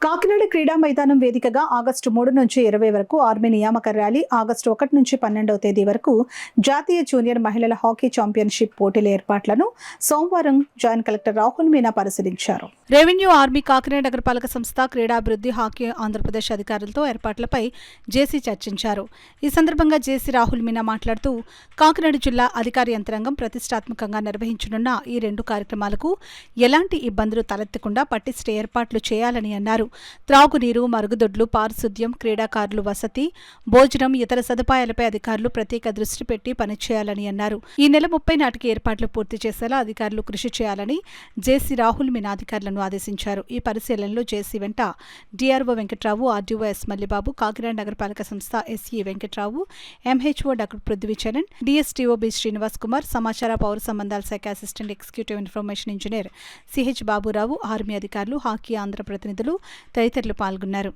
కాకినాడ క్రీడా మైదానం వేదికగా ఆగస్టు 3 నుంచి 20 వరకు ఆర్మీ నియామక ర్యాలీ, ఆగస్టు 1 నుంచి 12వ తేదీ వరకు జాతీయ జూనియర్ మహిళల హాకీ ఛాంపియన్షిప్ పోటీల ఏర్పాట్లను సోమవారం జాయింట్ కలెక్టర్ రాహుల్ మీనా పరిశీలించారు. రెవెన్యూ, ఆర్మీ, కాకినాడ నగరపాలక సంస్థ, క్రీడాభివృద్ధి, హాకీ ఆంధ్రప్రదేశ్ అధికారులతో ఏర్పాట్లపై జేసీ చర్చించారు. ఈ సందర్భంగా జేసీ రాహుల్ మీనా మాట్లాడుతూ, కాకినాడ జిల్లా అధికార యంత్రాంగం ప్రతిష్టాత్మకంగా నిర్వహించనున్న ఈ 2 కార్యక్రమాలకు ఎలాంటి ఇబ్బందులు తలెత్తకుండా పటిష్ట ఏర్పాట్లు చేయాలని అన్నారు. త్రాగునీరు, మరుగుదొడ్లు, పారిశుద్ధ్యం, క్రీడాకారులు వసతి, భోజనం, ఇతర సదుపాయాలపై అధికారులు ప్రత్యేక దృష్టి పెట్టి పనిచేయాలని అన్నారు. ఈ నెల 30 నాటికి ఏర్పాట్లు పూర్తి చేసేలా అధికారులు కృషి చేయాలని జేసీ రాహుల్ మీనా అధికారులను ఆదేశించారు. ఈ పరిశీలనలో జేసీ వెంట DRO Venkatrao, RDO S Mallibabu, Kakinada నగరపాలక సంస్థ SE Venkatrao, MHO doctor Prithvicharan, DSTO B Srinivas Kumar, సమాచార పౌర సంబంధాల శాఖ assistant executive information engineer CH Baburao, army అధికారులు, హాకీ ఆంధ్ర ప్రతినిధులు తదితరులు పాల్గొన్నారు.